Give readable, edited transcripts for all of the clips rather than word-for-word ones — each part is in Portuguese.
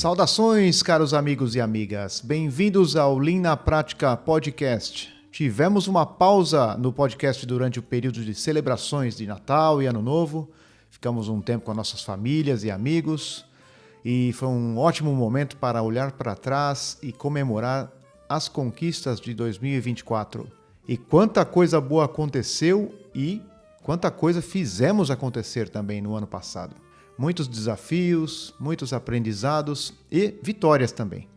Saudações, caros amigos e amigas. Bem-vindos ao Lean na Prática Podcast. Tivemos uma pausa no podcast durante o período de celebrações de Natal e Ano Novo. Ficamos um tempo com as nossas famílias e amigos. E foi um ótimo momento para olhar para trás e comemorar as conquistas de 2024. E quanta coisa boa aconteceu e quanta coisa fizemos acontecer também no ano passado. Muitos desafios, muitos aprendizados e vitórias também.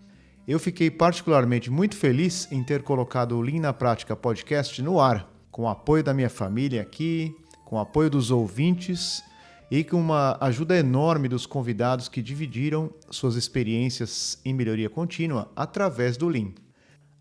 Eu fiquei particularmente muito feliz em ter colocado o Lean na Prática Podcast no ar, com o apoio da minha família aqui, com o apoio dos ouvintes e com uma ajuda enorme dos convidados que dividiram suas experiências em melhoria contínua através do Lean.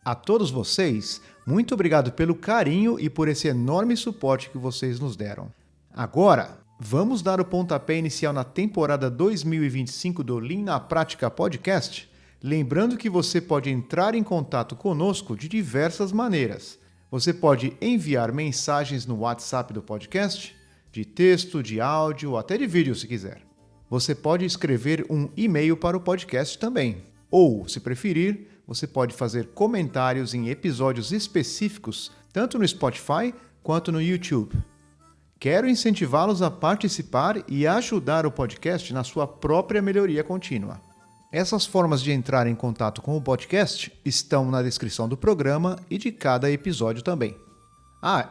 A todos vocês, muito obrigado pelo carinho e por esse enorme suporte que vocês nos deram. Agora, vamos dar o pontapé inicial na temporada 2025 do Lean na Prática Podcast? Lembrando que você pode entrar em contato conosco de diversas maneiras. Você pode enviar mensagens no WhatsApp do podcast, de texto, de áudio ou até de vídeo se quiser. Você pode escrever um e-mail para o podcast também. Ou, se preferir, você pode fazer comentários em episódios específicos, tanto no Spotify quanto no YouTube. Quero incentivá-los a participar e ajudar o podcast na sua própria melhoria contínua. Essas formas de entrar em contato com o podcast estão na descrição do programa e de cada episódio também.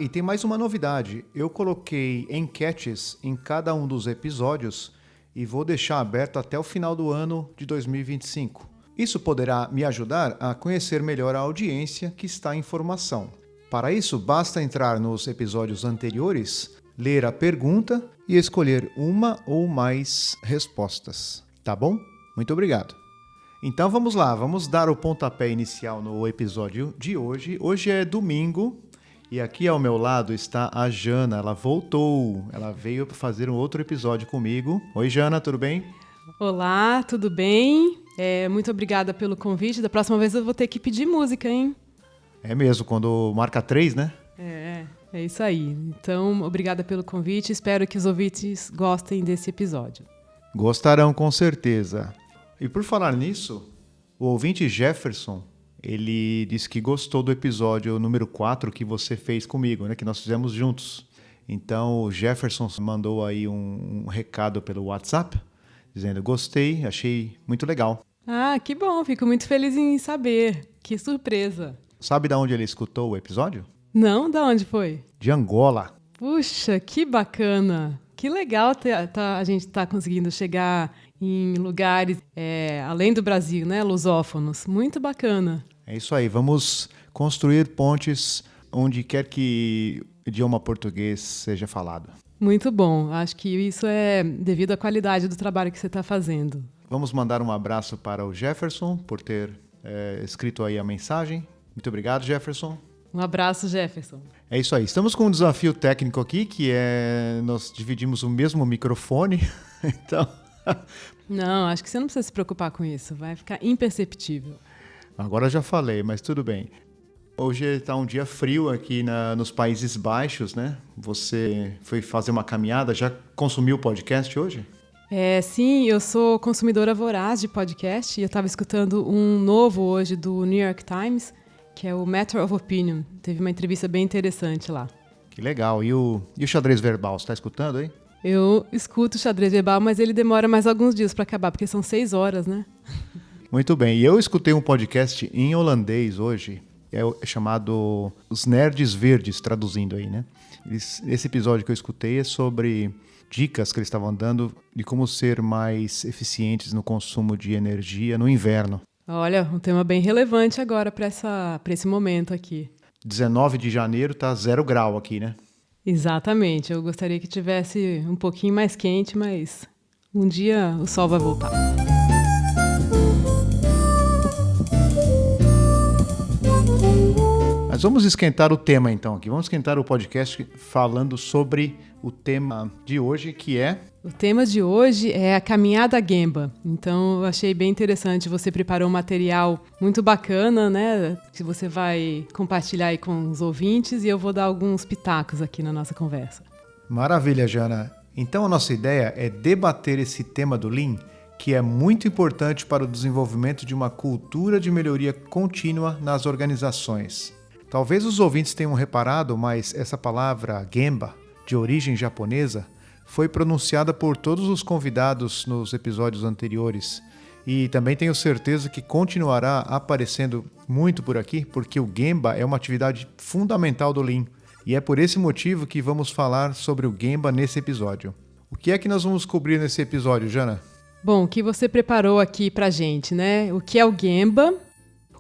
E tem mais uma novidade. Eu coloquei enquetes em cada um dos episódios e vou deixar aberto até o final do ano de 2025. Isso poderá me ajudar a conhecer melhor a audiência que está em formação. Para isso, basta entrar nos episódios anteriores, ler a pergunta e escolher uma ou mais respostas. Tá bom? Muito obrigado. Então vamos lá, vamos dar o pontapé inicial no episódio de hoje. Hoje é domingo e aqui ao meu lado está a Jana. Ela voltou, ela veio para fazer um outro episódio comigo. Oi, Jana, tudo bem? Olá, tudo bem? Muito obrigada pelo convite. Da próxima vez eu vou ter que pedir música, hein? É mesmo, quando marca 3, né? É isso aí. Então, obrigada pelo convite. Espero que os ouvintes gostem desse episódio. Gostarão, com certeza. E por falar nisso, o ouvinte Jefferson, ele disse que gostou do episódio número 4 que você fez comigo, né? Que nós fizemos juntos. Então, o Jefferson mandou aí um recado pelo WhatsApp, dizendo: gostei, achei muito legal. Que bom. Fico muito feliz em saber. Que surpresa. Sabe de onde ele escutou o episódio? Não? Da onde foi? De Angola. Puxa, que bacana. Que legal a gente tá conseguindo chegar em lugares além do Brasil, né? Lusófonos. Muito bacana. É isso aí. Vamos construir pontes onde quer que o idioma português seja falado. Muito bom. Acho que isso é devido à qualidade do trabalho que você está fazendo. Vamos mandar um abraço para o Jefferson por ter escrito aí a mensagem. Muito obrigado, Jefferson. Um abraço, Jefferson. É isso aí. Estamos com um desafio técnico aqui, que nós dividimos o mesmo microfone. Então... Não, acho que você não precisa se preocupar com isso. Vai ficar imperceptível. Agora já falei, mas tudo bem. Hoje está um dia frio aqui nos Países Baixos, né? Você foi fazer uma caminhada, já consumiu o podcast hoje? Sim, eu sou consumidora voraz de podcast e eu estava escutando um novo hoje do New York Times, que é o Matter of Opinion. Teve uma entrevista bem interessante lá. Que legal. E o xadrez verbal, você está escutando aí? Eu escuto o xadrez verbal, mas ele demora mais alguns dias para acabar, porque são 6 horas, né? Muito bem. E eu escutei um podcast em holandês hoje, é chamado Os Nerds Verdes, traduzindo aí, né? Esse episódio que eu escutei é sobre dicas que eles estavam dando de como ser mais eficientes no consumo de energia no inverno. Olha, um tema bem relevante agora para esse momento aqui. 19 de janeiro tá 0 grau aqui, né? Exatamente. Eu gostaria que tivesse um pouquinho mais quente, mas um dia o sol vai voltar. Mas vamos esquentar o tema então aqui. Vamos esquentar o podcast falando sobre o tema de hoje, que é... O tema de hoje é a caminhada Gemba. Então, eu achei bem interessante. Você preparou um material muito bacana, né? Que você vai compartilhar aí com os ouvintes e eu vou dar alguns pitacos aqui na nossa conversa. Maravilha, Jana. Então, a nossa ideia é debater esse tema do Lean que é muito importante para o desenvolvimento de uma cultura de melhoria contínua nas organizações. Talvez os ouvintes tenham reparado, mas essa palavra Gemba, de origem japonesa, foi pronunciada por todos os convidados nos episódios anteriores. E também tenho certeza que continuará aparecendo muito por aqui, porque o Gemba é uma atividade fundamental do Lean. E é por esse motivo que vamos falar sobre o Gemba nesse episódio. O que é que nós vamos cobrir nesse episódio, Jana? Bom, o que você preparou aqui pra gente, né? O que é o Gemba,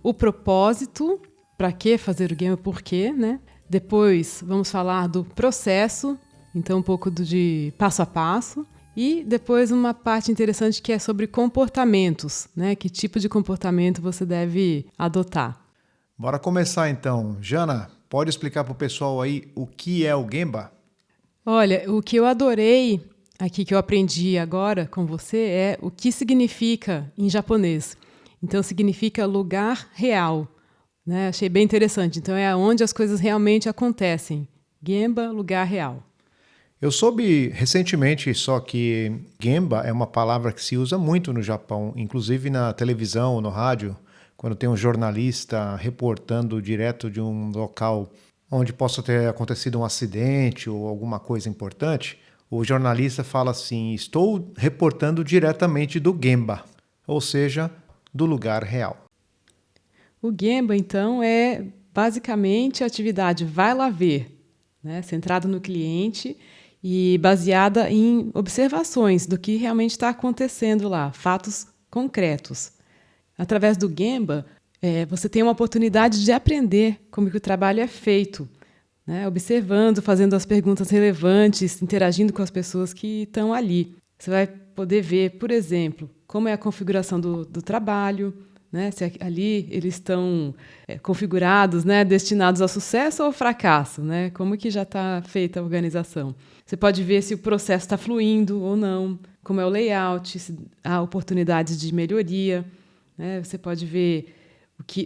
o propósito, para que fazer o Gemba, por quê, né? Depois vamos falar do processo, então um pouco de passo a passo. E depois uma parte interessante que é sobre comportamentos, né? Que tipo de comportamento você deve adotar. Bora começar então. Jana, pode explicar para o pessoal aí o que é o Gemba? Olha, o que eu adorei aqui que eu aprendi agora com você é o que significa em japonês. Então, significa lugar real, né? Achei bem interessante. Então, é onde as coisas realmente acontecem. Gemba, lugar real. Eu soube recentemente só que Gemba é uma palavra que se usa muito no Japão, inclusive na televisão, no rádio, quando tem um jornalista reportando direto de um local onde possa ter acontecido um acidente ou alguma coisa importante. O jornalista fala assim: estou reportando diretamente do Gemba, ou seja, do lugar real. O Gemba, então, é basicamente a atividade vai lá ver, né? Centrada no cliente e baseada em observações do que realmente está acontecendo lá, fatos concretos. Através do Gemba, você tem uma oportunidade de aprender como que o trabalho é feito, né? Observando, fazendo as perguntas relevantes, interagindo com as pessoas que estão ali. Você vai poder ver, por exemplo, como é a configuração do trabalho, né? Se ali eles estão configurados, né? Destinados ao sucesso ou ao fracasso, né? Como que já está feita a organização. Você pode ver se o processo está fluindo ou não, como é o layout, se há oportunidades de melhoria, né? Você pode ver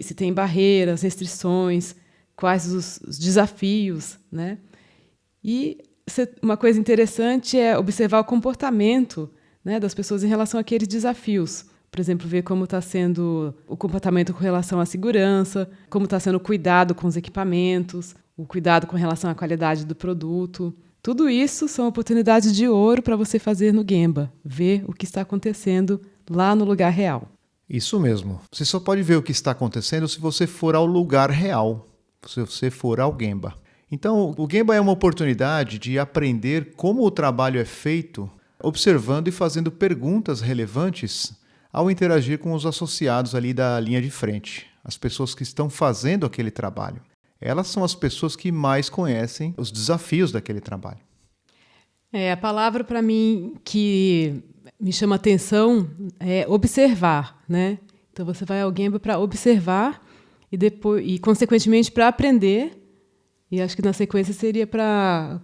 se tem barreiras, restrições, quais os desafios, né? E uma coisa interessante é observar o comportamento, né, das pessoas em relação àqueles desafios. Por exemplo, ver como está sendo o comportamento com relação à segurança, como está sendo o cuidado com os equipamentos, o cuidado com relação à qualidade do produto. Tudo isso são oportunidades de ouro para você fazer no Gemba, ver o que está acontecendo lá no lugar real. Isso mesmo. Você só pode ver o que está acontecendo se você for ao lugar real, se você for ao Gemba. Então, o Gemba é uma oportunidade de aprender como o trabalho é feito, observando e fazendo perguntas relevantes ao interagir com os associados ali da linha de frente, as pessoas que estão fazendo aquele trabalho. Elas são as pessoas que mais conhecem os desafios daquele trabalho. A palavra para mim que me chama atenção é observar, né? Então você vai ao Gemba para observar e depois consequentemente para aprender, e acho que na sequência seria para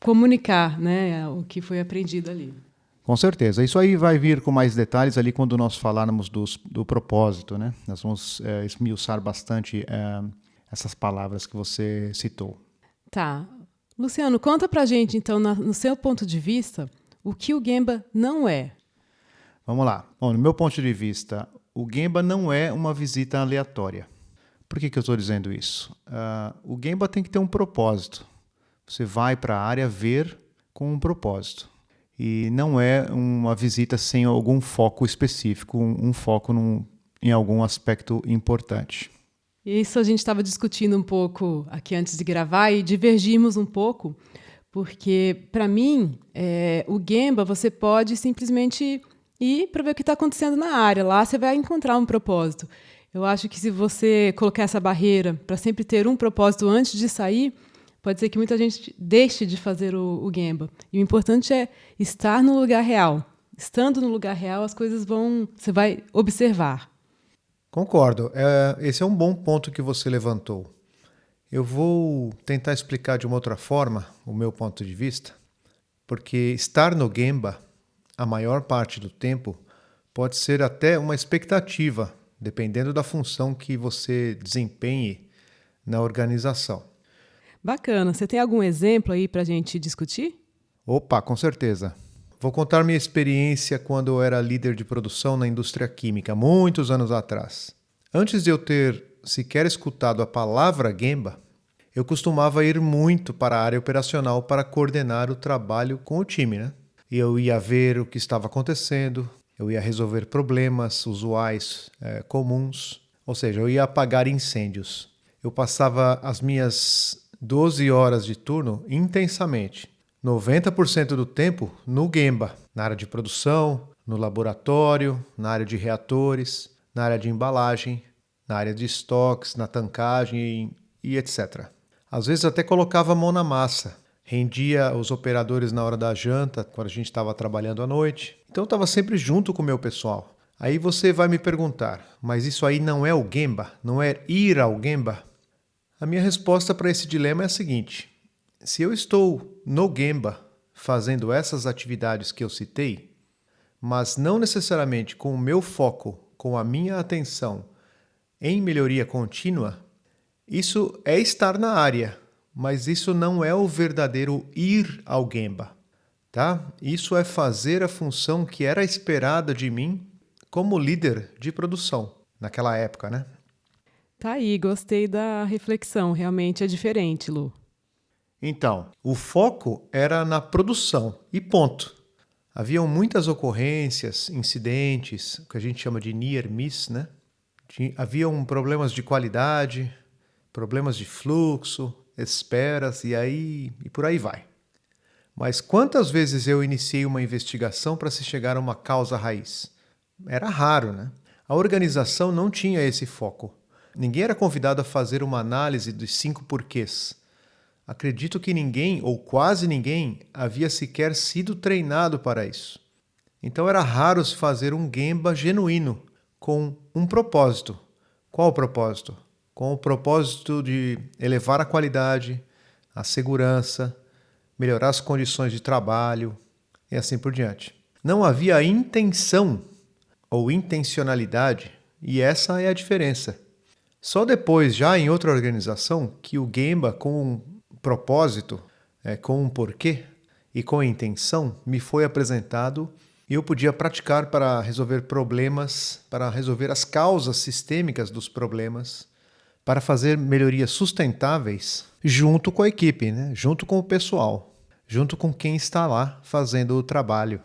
comunicar, né, o que foi aprendido ali. Com certeza. Isso aí vai vir com mais detalhes ali quando nós falarmos do propósito, né? Nós vamos esmiuçar bastante essas palavras que você citou. Tá. Luciano, conta pra gente, então, no seu ponto de vista, o que o Gemba não é. Vamos lá. Bom, no meu ponto de vista, o Gemba não é uma visita aleatória. Por que eu estou dizendo isso? O Gemba tem que ter um propósito. Você vai para a área ver com um propósito. E não é uma visita sem algum foco específico, um foco em algum aspecto importante. Isso a gente estava discutindo um pouco aqui antes de gravar e divergimos um pouco, porque, para mim, o Gemba você pode simplesmente ir para ver o que está acontecendo na área. Lá você vai encontrar um propósito. Eu acho que se você colocar essa barreira para sempre ter um propósito antes de sair, pode ser que muita gente deixe de fazer o Gemba. E o importante é estar no lugar real. Estando no lugar real, as coisas você vai observar. Concordo. Esse é um bom ponto que você levantou. Eu vou tentar explicar de uma outra forma o meu ponto de vista, porque estar no Gemba, a maior parte do tempo, pode ser até uma expectativa, dependendo da função que você desempenhe na organização. Bacana. Você tem algum exemplo aí para a gente discutir? Opa, com certeza. vou contar minha experiência quando eu era líder de produção na indústria química, muitos anos atrás. Antes de eu ter sequer escutado a palavra Gemba, eu costumava ir muito para a área operacional para coordenar o trabalho com o time, né? E eu ia ver o que estava acontecendo, eu ia resolver problemas usuais, comuns, ou seja, eu ia apagar incêndios. Eu passava as minhas 12 horas de turno intensamente, 90% do tempo no Gemba, na área de produção, no laboratório, na área de reatores, na área de embalagem, na área de estoques, na tancagem e etc. Às vezes até colocava a mão na massa, rendia os operadores na hora da janta, quando a gente estava trabalhando à noite. Então eu estava sempre junto com o meu pessoal. Aí você vai me perguntar, mas isso aí não é o Gemba? Não é ir ao Gemba? A minha resposta para esse dilema é a seguinte: se eu estou no Gemba fazendo essas atividades que eu citei, mas não necessariamente com o meu foco, com a minha atenção em melhoria contínua, isso é estar na área, mas isso não é o verdadeiro ir ao Gemba, tá? Isso é fazer a função que era esperada de mim como líder de produção naquela época, né? Tá aí, gostei da reflexão. Realmente é diferente, Lu. Então, o foco era na produção e ponto. Haviam muitas ocorrências, incidentes, o que a gente chama de near miss, né? Haviam problemas de qualidade, problemas de fluxo, esperas e por aí vai. Mas quantas vezes eu iniciei uma investigação para se chegar a uma causa raiz? Era raro, né? A organização não tinha esse foco. Ninguém era convidado a fazer uma análise dos 5 porquês. Acredito que ninguém, ou quase ninguém, havia sequer sido treinado para isso. Então era raro se fazer um Gemba genuíno, com um propósito. Qual o propósito? Com o propósito de elevar a qualidade, a segurança, melhorar as condições de trabalho e assim por diante. Não havia intenção ou intencionalidade, e essa é a diferença. Só depois, já em outra organização, que o Gemba com um propósito, com um porquê e com intenção me foi apresentado e eu podia praticar para resolver problemas, para resolver as causas sistêmicas dos problemas, para fazer melhorias sustentáveis junto com a equipe, né? Junto com o pessoal, junto com quem está lá fazendo o trabalho.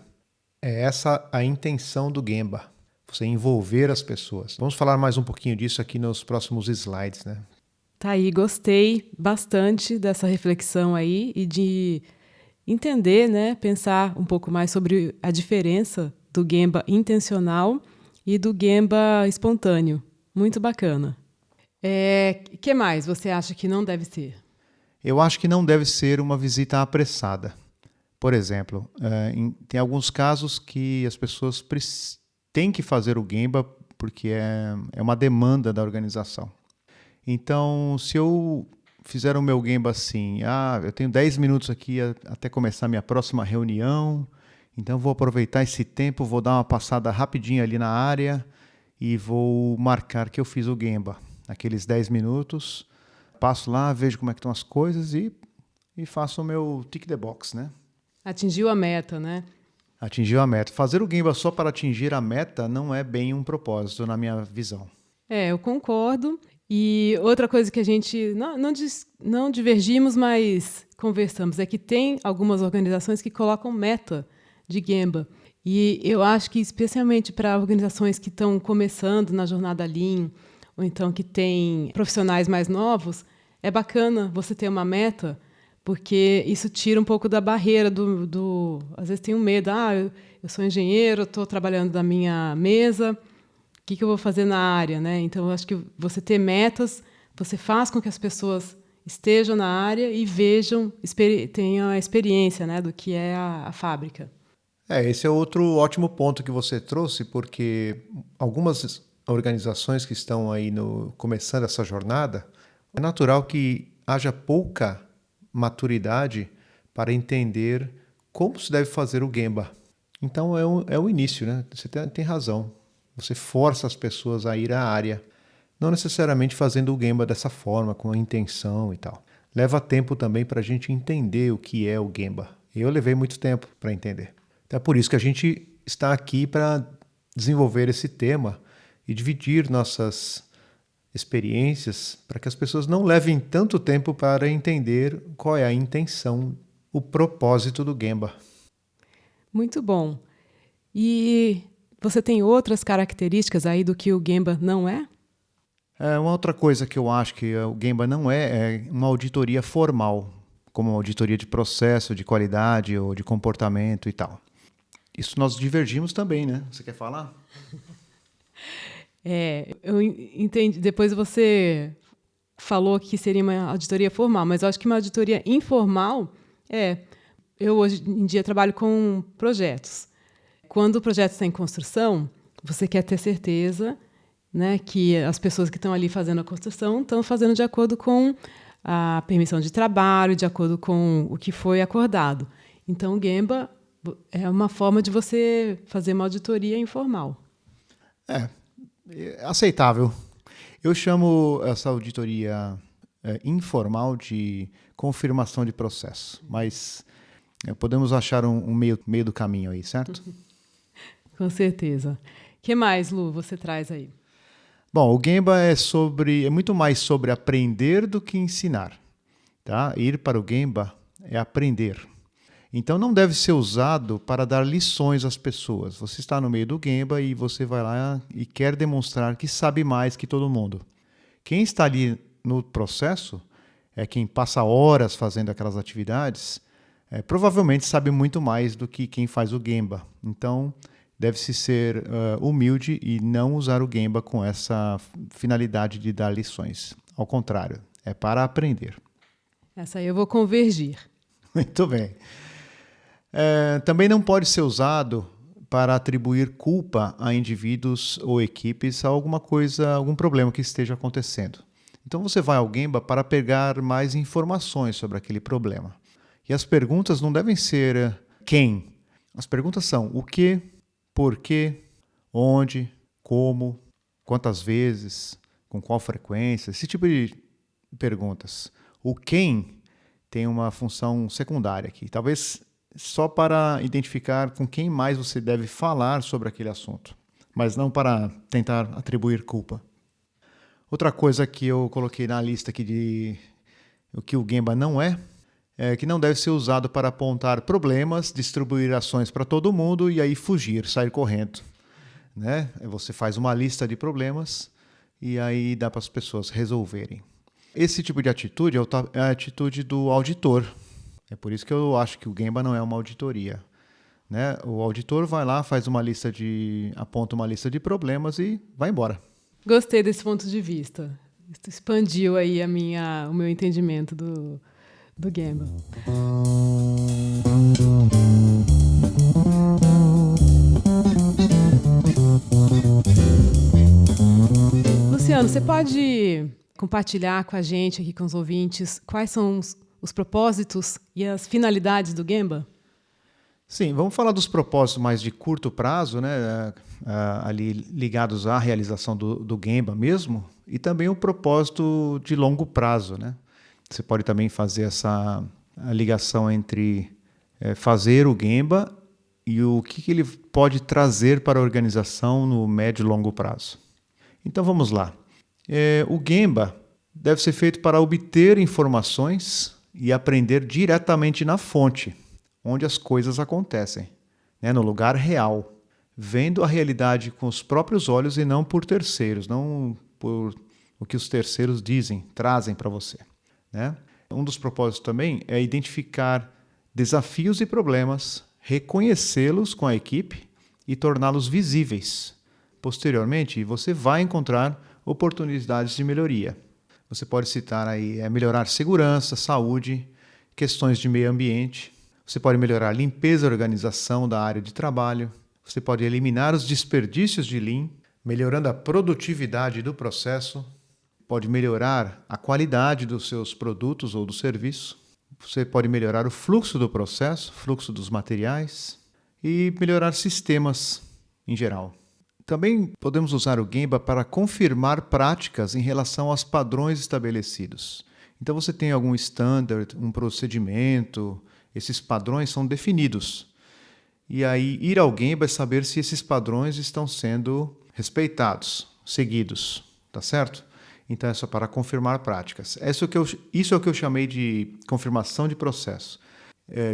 É essa a intenção do Gemba, você envolver as pessoas. Vamos falar mais um pouquinho disso aqui nos próximos slides, né? Tá aí, gostei bastante dessa reflexão aí e de entender, né, pensar um pouco mais sobre a diferença do Gemba intencional e do Gemba espontâneo. Muito bacana. Que mais você acha que não deve ser? Eu acho que não deve ser uma visita apressada. Por exemplo, tem alguns casos que as pessoas têm que fazer o Gemba porque é uma demanda da organização. Então, se eu fizer o meu Gemba assim, eu tenho 10 minutos aqui até começar a minha próxima reunião, então vou aproveitar esse tempo, vou dar uma passada rapidinho ali na área e vou marcar que eu fiz o Gemba. Aqueles 10 minutos, passo lá, vejo como é que estão as coisas e faço o meu tick the box, né? Atingiu a meta, né? Atingiu a meta. Fazer o Gemba só para atingir a meta não é bem um propósito, na minha visão. Eu concordo. E outra coisa que a gente não divergimos, mas conversamos, é que tem algumas organizações que colocam meta de Gemba. E eu acho que, especialmente para organizações que estão começando na jornada Lean, ou então que têm profissionais mais novos, é bacana você ter uma meta, porque isso tira um pouco da barreira às vezes tem um medo, eu sou engenheiro, estou trabalhando da minha mesa, o que eu vou fazer na área, né? Então, eu acho que você ter metas, você faz com que as pessoas estejam na área e tenham a experiência, né, do que é a fábrica. Esse é outro ótimo ponto que você trouxe, porque algumas organizações que estão aí começando essa jornada, é natural que haja pouca maturidade para entender como se deve fazer o Gemba. Então, é o início, né? Você tem razão. Você força as pessoas a ir à área, não necessariamente fazendo o Gemba dessa forma, com a intenção e tal. Leva tempo também para a gente entender o que é o Gemba. Eu levei muito tempo para entender. Então é por isso que a gente está aqui para desenvolver esse tema e dividir nossas experiências para que as pessoas não levem tanto tempo para entender qual é a intenção, o propósito do Gemba. Muito bom. E você tem outras características aí do que o Gemba não é? Uma outra coisa que eu acho que o Gemba não é uma auditoria formal, como uma auditoria de processo, de qualidade ou de comportamento e tal. Isso nós divergimos também, né? Você quer falar? Eu entendi. Depois você falou que seria uma auditoria formal, mas eu acho que uma auditoria informal Eu hoje em dia trabalho com projetos. Quando o projeto está em construção, você quer ter certeza, né, que as pessoas que estão ali fazendo a construção estão fazendo de acordo com a permissão de trabalho, de acordo com o que foi acordado. Então, o Gemba é uma forma de você fazer uma auditoria informal. É aceitável. Eu chamo essa auditoria informal de confirmação de processo, mas podemos achar um meio do caminho aí, certo? Com certeza. O que mais, Lu, você traz aí? Bom, o Gemba é muito mais sobre aprender do que ensinar. Tá? Ir para o Gemba é aprender. Então não deve ser usado para dar lições às pessoas. Você está no meio do Gemba e você vai lá e quer demonstrar que sabe mais que todo mundo. Quem está ali no processo é quem passa horas fazendo aquelas atividades, provavelmente sabe muito mais do que quem faz o Gemba. Então deve-se ser humilde e não usar o Gemba com essa finalidade de dar lições. Ao contrário, é para aprender. Essa aí eu vou convergir. Muito bem. Também não pode ser usado para atribuir culpa a indivíduos ou equipes a alguma coisa, algum problema que esteja acontecendo. Então você vai ao Gemba para pegar mais informações sobre aquele problema. E as perguntas não devem ser quem. As perguntas são o que, por quê, onde, como, quantas vezes, com qual frequência, esse tipo de perguntas. O quem tem uma função secundária aqui, talvez só para identificar com quem mais você deve falar sobre aquele assunto, mas não para tentar atribuir culpa. Outra coisa que eu coloquei na lista aqui de o que o Gemba não é que não deve ser usado para apontar problemas, distribuir ações para todo mundo e aí fugir, sair correndo. Né? Você faz uma lista de problemas e aí dá para as pessoas resolverem. Esse tipo de atitude é a atitude do auditor. É por isso que eu acho que o Gemba não é uma auditoria. Né? O auditor vai lá, aponta uma lista de problemas e vai embora. Gostei desse ponto de vista. Isso expandiu aí o meu entendimento do Gemba. Luciano, você pode compartilhar com a gente aqui, com os ouvintes, quais são os propósitos e as finalidades do Gemba? Sim, vamos falar dos propósitos mais de curto prazo, né? Ali ligados à realização do Gemba mesmo, e também o propósito de longo prazo, né? Você pode também fazer a ligação entre fazer o Gemba e o que ele pode trazer para a organização no médio e longo prazo. Então vamos lá. O Gemba deve ser feito para obter informações e aprender diretamente na fonte, onde as coisas acontecem, né? No lugar real, vendo a realidade com os próprios olhos e não por terceiros, não por o que os terceiros dizem, trazem para você. Né? Um dos propósitos também é identificar desafios e problemas, reconhecê-los com a equipe e torná-los visíveis. Posteriormente, você vai encontrar oportunidades de melhoria. Você pode citar aí melhorar segurança, saúde, questões de meio ambiente. Você pode melhorar a limpeza e organização da área de trabalho. Você pode eliminar os desperdícios de Lean, melhorando a produtividade do processo. Pode melhorar a qualidade dos seus produtos ou do serviço. Você pode melhorar o fluxo do processo, fluxo dos materiais e melhorar sistemas em geral. Também podemos usar o Gemba para confirmar práticas em relação aos padrões estabelecidos. Então você tem algum standard, um procedimento, esses padrões são definidos. E aí ir ao Gemba é saber se esses padrões estão sendo respeitados, seguidos, tá certo? Então é só para confirmar práticas. Isso é o que eu chamei de confirmação de processo.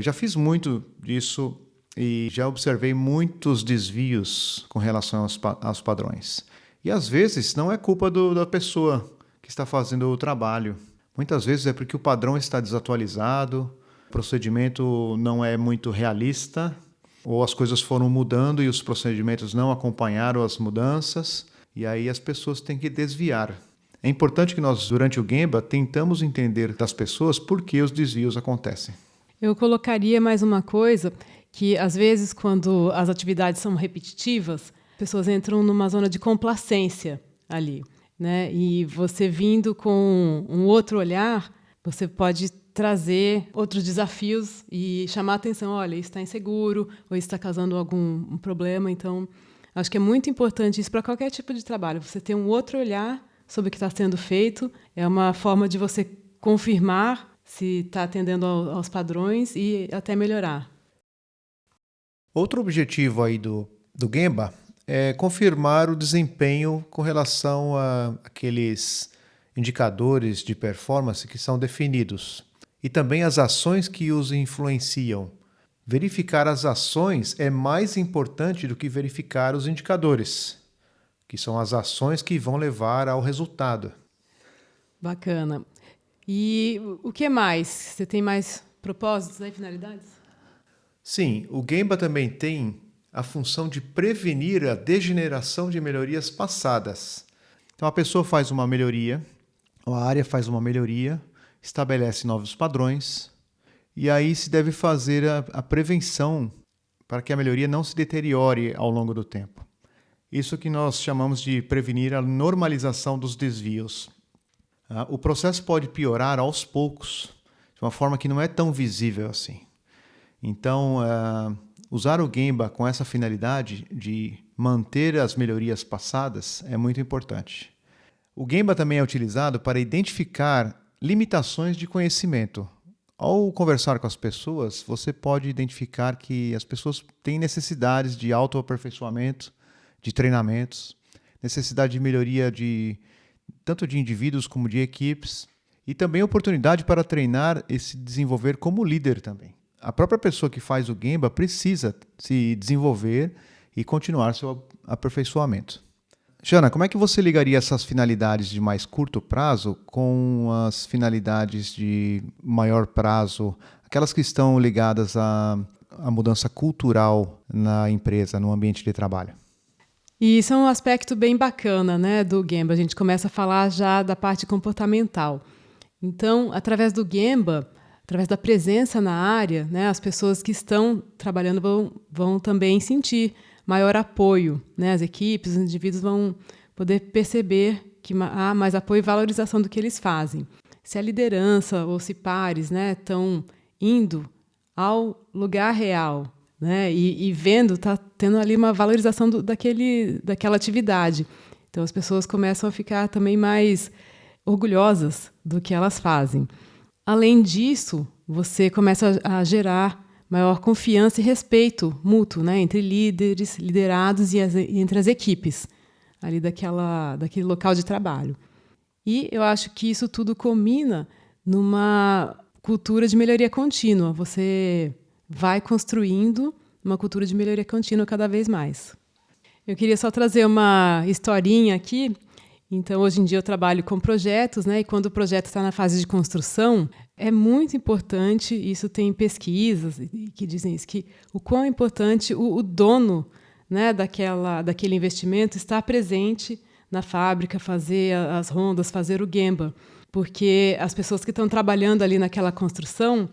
Já fiz muito disso e já observei muitos desvios com relação aos padrões. E às vezes não é culpa da pessoa que está fazendo o trabalho. Muitas vezes é porque o padrão está desatualizado, o procedimento não é muito realista, ou as coisas foram mudando e os procedimentos não acompanharam as mudanças, e aí as pessoas têm que desviar. É importante que nós, durante o Gemba, tentamos entender das pessoas por que os desvios acontecem. Eu colocaria mais uma coisa, que às vezes quando as atividades são repetitivas, pessoas entram numa zona de complacência ali, né? E você vindo com um outro olhar, você pode trazer outros desafios e chamar a atenção, olha, isso está inseguro, ou isso está causando algum problema. Então, acho que é muito importante isso para qualquer tipo de trabalho, você ter um outro olhar sobre o que está sendo feito, é uma forma de você confirmar se está atendendo aos padrões e até melhorar. Outro objetivo aí do Gemba é confirmar o desempenho com relação a aqueles indicadores de performance que são definidos e também as ações que os influenciam. Verificar as ações é mais importante do que verificar os indicadores, que são as ações que vão levar ao resultado. Bacana. E o que mais? Você tem mais propósitos aí, finalidades? Sim, o Gemba também tem a função de prevenir a degeneração de melhorias passadas. Então a pessoa faz uma melhoria, a área faz uma melhoria, estabelece novos padrões, e aí se deve fazer a prevenção para que a melhoria não se deteriore ao longo do tempo. Isso que nós chamamos de prevenir a normalização dos desvios. O processo pode piorar aos poucos, de uma forma que não é tão visível assim. Então, usar o Gemba com essa finalidade de manter as melhorias passadas é muito importante. O Gemba também é utilizado para identificar limitações de conhecimento. Ao conversar com as pessoas, você pode identificar que as pessoas têm necessidades de autoaperfeiçoamento, de treinamentos, necessidade de melhoria tanto de indivíduos como de equipes, e também oportunidade para treinar e se desenvolver como líder também. A própria pessoa que faz o Gemba precisa se desenvolver e continuar seu aperfeiçoamento. Jana, como é que você ligaria essas finalidades de mais curto prazo com as finalidades de maior prazo, aquelas que estão ligadas à mudança cultural na empresa, no ambiente de trabalho? E isso é um aspecto bem bacana, né, do Gemba. A gente começa a falar já da parte comportamental. Então, através do Gemba, através da presença na área, né, as pessoas que estão trabalhando vão também sentir maior apoio, né? As equipes, os indivíduos vão poder perceber que há mais apoio e valorização do que eles fazem. Se a liderança ou se pares, né, estão indo ao lugar real, né, e vendo, está tendo ali uma valorização daquela atividade. Então as pessoas começam a ficar também mais orgulhosas do que elas fazem. Além disso, você começa a gerar maior confiança e respeito mútuo, né, entre líderes, liderados e entre as equipes ali daquele local de trabalho. E eu acho que isso tudo culmina numa cultura de melhoria contínua. Você vai construindo uma cultura de melhoria contínua cada vez mais. Eu queria só trazer uma historinha aqui. Então, hoje em dia eu trabalho com projetos, né? E quando o projeto está na fase de construção, é muito importante, isso tem pesquisas que dizem isso, que o quão importante o dono, né, daquele investimento estar presente na fábrica, fazer as rondas, fazer o Gemba, porque as pessoas que estão trabalhando ali naquela construção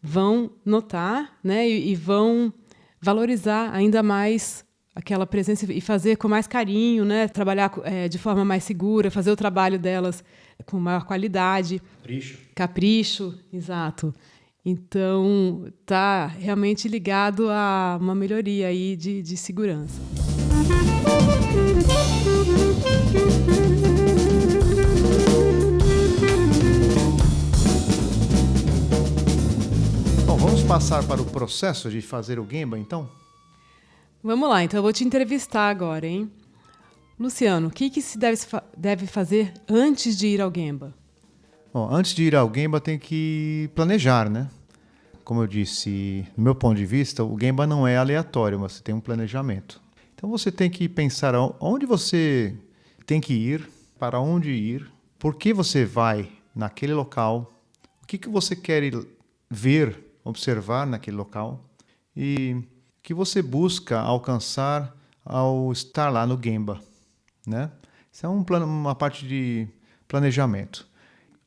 vão notar, né, e vão valorizar ainda mais aquela presença e fazer com mais carinho, né, trabalhar de forma mais segura, fazer o trabalho delas com maior qualidade. Capricho, exato. Então, está realmente ligado a uma melhoria aí de segurança. Bom, vamos passar para o processo de fazer o Gemba, então? Vamos lá, então eu vou te entrevistar agora, hein? Luciano, o que se deve fazer antes de ir ao Gemba? Bom, antes de ir ao Gemba tem que planejar, né? Como eu disse, do meu ponto de vista, o Gemba não é aleatório, mas você tem um planejamento. Então você tem que pensar onde você tem que ir, para onde ir, por que você vai naquele local, o que você quer ver, observar naquele local e o que você busca alcançar ao estar lá no Gemba, né? Isso é uma parte de planejamento.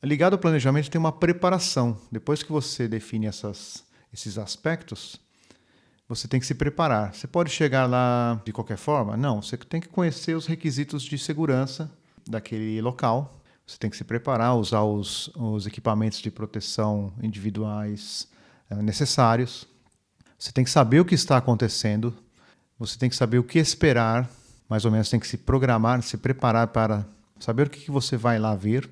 Ligado ao planejamento tem uma preparação. Depois que você define esses aspectos, você tem que se preparar. Você pode chegar lá de qualquer forma? Não, você tem que conhecer os requisitos de segurança daquele local. Você tem que se preparar, usar os equipamentos de proteção individuais necessários. Você tem que saber o que está acontecendo. Você tem que saber o que esperar. Mais ou menos tem que se programar, se preparar para saber o que você vai lá ver.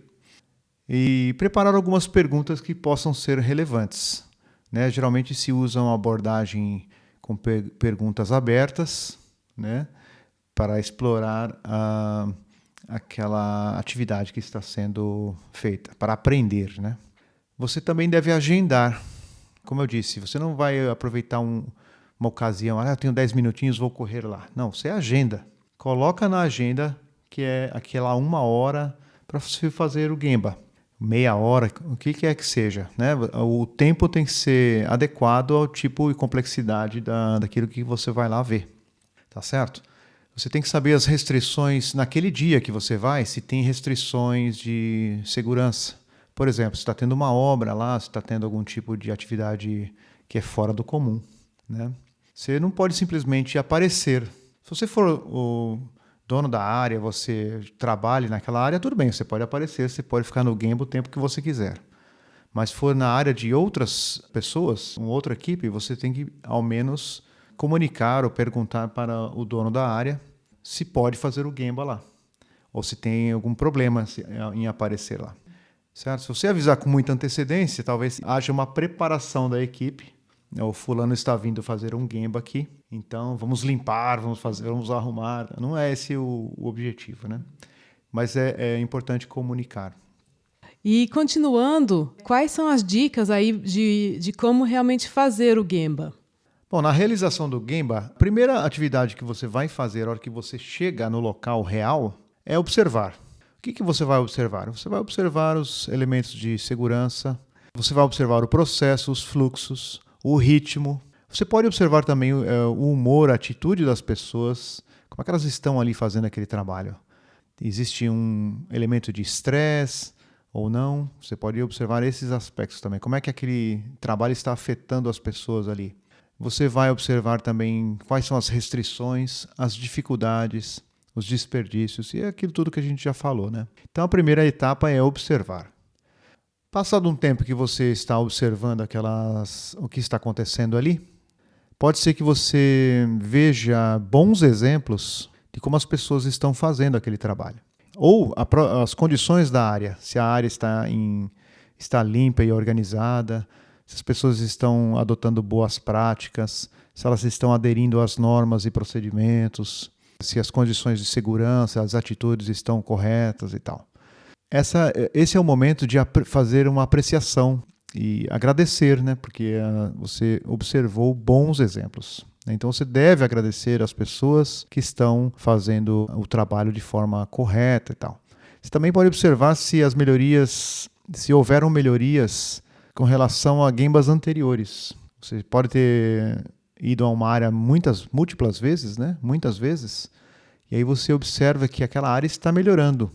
E preparar algumas perguntas que possam ser relevantes, né? Geralmente se usa uma abordagem com perguntas abertas, né? Para explorar aquela atividade que está sendo feita, para aprender, né? Você também deve agendar. Como eu disse, você não vai aproveitar uma ocasião, eu tenho 10 minutinhos, vou correr lá. Não, você agenda. Coloca na agenda que é aquela 1 hora para você fazer o Gemba. Meia hora, o que quer que seja, né? O tempo tem que ser adequado ao tipo e complexidade daquilo que você vai lá ver, tá certo? Você tem que saber as restrições naquele dia que você vai, se tem restrições de segurança. Por exemplo, se está tendo uma obra lá, se está tendo algum tipo de atividade que é fora do comum, né? Você não pode simplesmente aparecer. Se você for o dono da área, você trabalha naquela área, tudo bem, você pode aparecer, você pode ficar no Gemba o tempo que você quiser. Mas se for na área de outras pessoas, uma outra equipe, você tem que ao menos comunicar ou perguntar para o dono da área se pode fazer o Gemba lá, ou se tem algum problema em aparecer lá. Certo? Se você avisar com muita antecedência, talvez haja uma preparação da equipe. O fulano está vindo fazer um Gemba aqui, então vamos limpar, vamos arrumar. Não é esse o objetivo, né? Mas é importante comunicar. E continuando, quais são as dicas aí de como realmente fazer o Gemba? Bom, na realização do Gemba, a primeira atividade que você vai fazer na hora que você chega no local real é observar. O que você vai observar? Você vai observar os elementos de segurança, você vai observar o processo, os fluxos, o ritmo. Você pode observar também o humor, a atitude das pessoas, como é que elas estão ali fazendo aquele trabalho. Existe um elemento de estresse ou não? Você pode observar esses aspectos também. Como é que aquele trabalho está afetando as pessoas ali? Você vai observar também quais são as restrições, as dificuldades, os desperdícios e aquilo tudo que a gente já falou, né? Então a primeira etapa é observar. Passado um tempo que você está observando o que está acontecendo ali, pode ser que você veja bons exemplos de como as pessoas estão fazendo aquele trabalho. Ou as condições da área, se a área está limpa e organizada, se as pessoas estão adotando boas práticas, se elas estão aderindo às normas e procedimentos, se as condições de segurança, as atitudes estão corretas e tal. Esse é o momento de fazer uma apreciação e agradecer, né? Porque você observou bons exemplos. Então você deve agradecer às pessoas que estão fazendo o trabalho de forma correta e tal. Você também pode observar se houveram melhorias com relação a Gembas anteriores. Você pode ter ido a uma área múltiplas vezes, né? Muitas vezes, e aí você observa que aquela área está melhorando.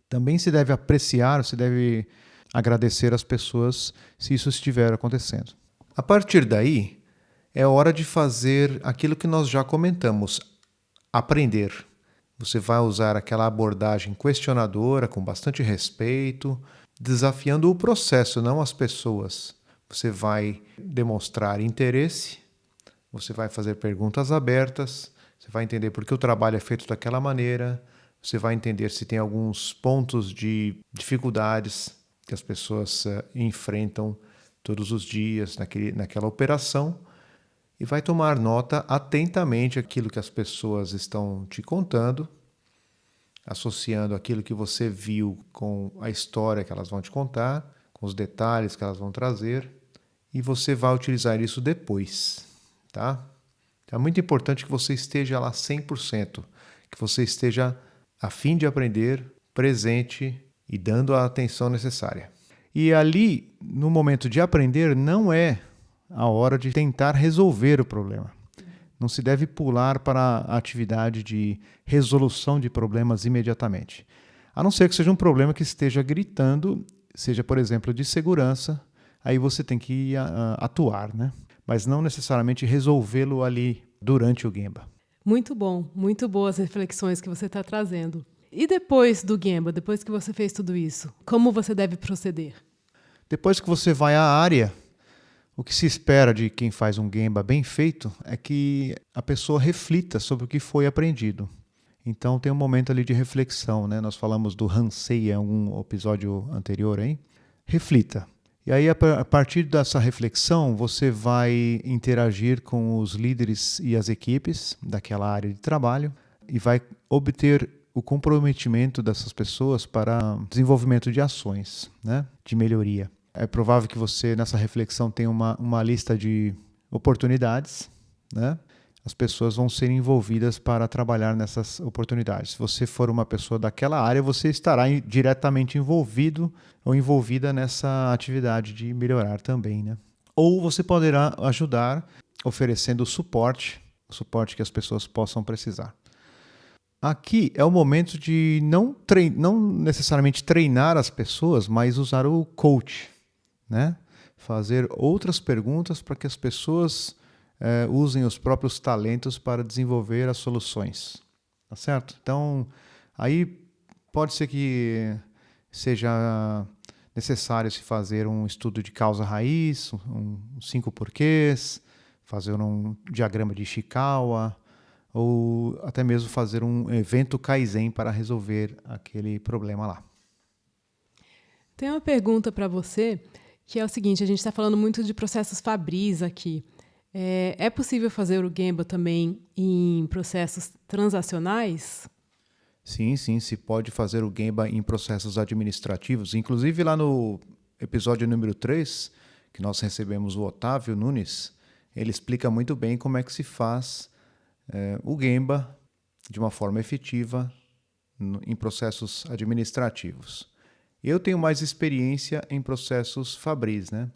Também se deve apreciar, se deve agradecer às pessoas se isso estiver acontecendo. A partir daí, é hora de fazer aquilo que nós já comentamos, aprender. Você vai usar aquela abordagem questionadora, com bastante respeito, desafiando o processo, não as pessoas. Você vai demonstrar interesse, você vai fazer perguntas abertas, você vai entender por que o trabalho é feito daquela maneira, você vai entender se tem alguns pontos de dificuldades que as pessoas enfrentam todos os dias naquela operação. e vai tomar nota atentamente aquilo que as pessoas estão te contando, associando aquilo que você viu com a história que elas vão te contar, com os detalhes que elas vão trazer, e você vai utilizar isso depois, tá? Então é muito importante que você esteja lá 100%, que você esteja a fim de aprender, presente e dando a atenção necessária. E ali, no momento de aprender, não é a hora de tentar resolver o problema. Não se deve pular para a atividade de resolução de problemas imediatamente. A não ser que seja um problema que esteja gritando, seja, por exemplo, de segurança, aí você tem que atuar, né? Mas não necessariamente resolvê-lo ali durante o Gemba. Muito bom, muito boas reflexões que você está trazendo. E depois do Gemba, depois que você fez tudo isso, como você deve proceder? Depois que você vai à área, o que se espera de quem faz um Gemba bem feito é que a pessoa reflita sobre o que foi aprendido. Então tem um momento ali de reflexão, né? Nós falamos do Hansei em algum episódio anterior, hein? Reflita. E aí, a partir dessa reflexão, você vai interagir com os líderes e as equipes daquela área de trabalho e vai obter o comprometimento dessas pessoas para desenvolvimento de ações, né? De melhoria. É provável que você, nessa reflexão, tenha uma lista de oportunidades, né? As pessoas vão ser envolvidas para trabalhar nessas oportunidades. Se você for uma pessoa daquela área, você estará diretamente envolvido ou envolvida nessa atividade de melhorar também, né? Ou você poderá ajudar oferecendo suporte, o suporte que as pessoas possam precisar. Aqui é o momento de não necessariamente treinar as pessoas, mas usar o coach, né? Fazer outras perguntas para que as pessoas usem os próprios talentos para desenvolver as soluções, tá certo? Então, aí pode ser que seja necessário se fazer um estudo de causa-raiz, 5 porquês, fazer um diagrama de Ishikawa, ou até mesmo fazer um evento Kaizen para resolver aquele problema lá. Tem uma pergunta para você, que é o seguinte: a gente está falando muito de processos Fabris aqui. É possível fazer o Gemba também em processos transacionais? Sim, se pode fazer o Gemba em processos administrativos. Inclusive lá no episódio número 3, que nós recebemos o Otávio Nunes, ele explica muito bem como é que se faz o Gemba de uma forma efetiva em processos administrativos. Eu tenho mais experiência em processos Fabris, né?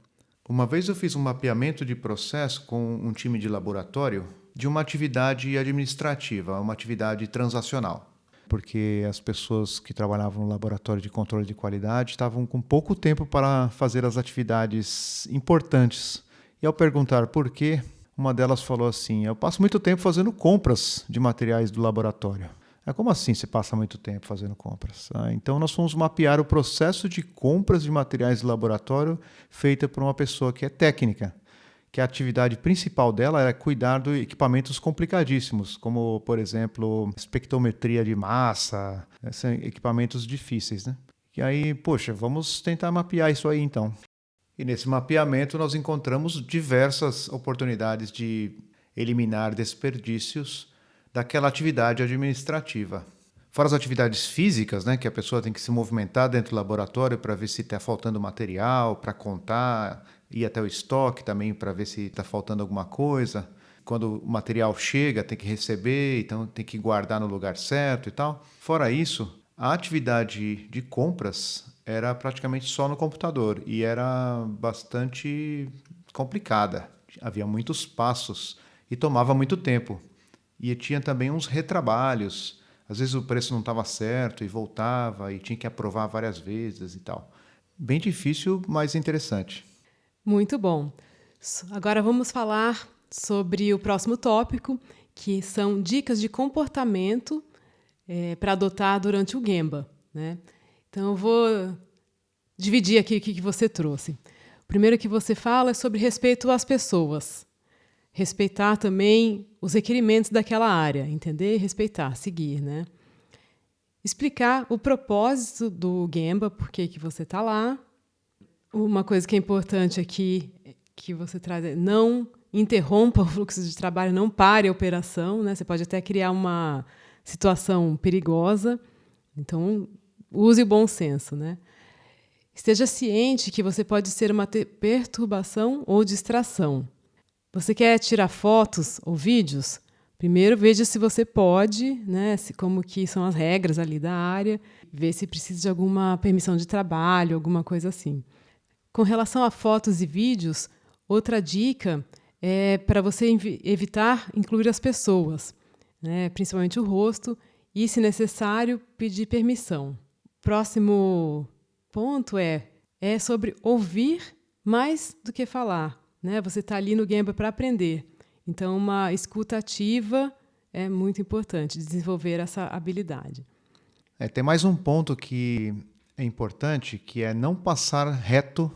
Uma vez eu fiz um mapeamento de processo com um time de laboratório de uma atividade administrativa, uma atividade transacional, porque as pessoas que trabalhavam no laboratório de controle de qualidade estavam com pouco tempo para fazer as atividades importantes. E ao perguntar por quê, uma delas falou assim: eu passo muito tempo fazendo compras de materiais do laboratório. Como assim você passa muito tempo fazendo compras? Então nós fomos mapear o processo de compras de materiais de laboratório feita por uma pessoa que é técnica, que a atividade principal dela era cuidar de equipamentos complicadíssimos, como, por exemplo, espectrometria de massa, são equipamentos difíceis, né? E aí, poxa, vamos tentar mapear isso aí então. E nesse mapeamento nós encontramos diversas oportunidades de eliminar desperdícios daquela atividade administrativa. Fora as atividades físicas, né, que a pessoa tem que se movimentar dentro do laboratório para ver se está faltando material, para contar, ir até o estoque também para ver se está faltando alguma coisa. Quando o material chega, tem que receber, então tem que guardar no lugar certo e tal. Fora isso, a atividade de compras era praticamente só no computador e era bastante complicada. Havia muitos passos e tomava muito tempo. E tinha também uns retrabalhos. Às vezes o preço não estava certo e voltava e tinha que aprovar várias vezes e tal. Bem difícil, mas interessante. Muito bom. Agora vamos falar sobre o próximo tópico, que são dicas de comportamento para adotar durante o Gemba, né? Então eu vou dividir aqui o que você trouxe. O primeiro que você fala é sobre respeito às pessoas. Respeitar também os requerimentos daquela área, entender, respeitar, seguir, né? Explicar o propósito do Gemba, por que você está lá. Uma coisa que é importante aqui, que você traz, é não interrompa o fluxo de trabalho, não pare a operação, né? Você pode até criar uma situação perigosa. Então, use o bom senso, né? Esteja ciente que você pode ser uma perturbação ou distração. Você quer tirar fotos ou vídeos? Primeiro, veja se você pode, né? Como que são as regras ali da área, ver se precisa de alguma permissão de trabalho, alguma coisa assim. Com relação a fotos e vídeos, outra dica é para você evitar incluir as pessoas, né? Principalmente o rosto, e, se necessário, pedir permissão. Próximo ponto é sobre ouvir mais do que falar, né? Você está ali no Gemba para aprender. Então, uma escuta ativa é muito importante, desenvolver essa habilidade. Tem mais um ponto que é importante, que é não passar reto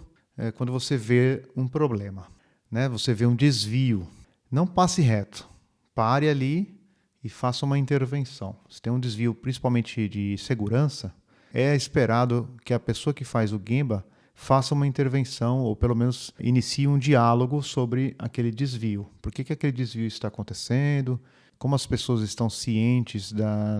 quando você vê um problema, né? Você vê um desvio. Não passe reto. Pare ali e faça uma intervenção. Se tem um desvio, principalmente de segurança, é esperado que a pessoa que faz o Gemba faça uma intervenção ou pelo menos inicie um diálogo sobre aquele desvio. Por que aquele desvio está acontecendo? Como as pessoas estão cientes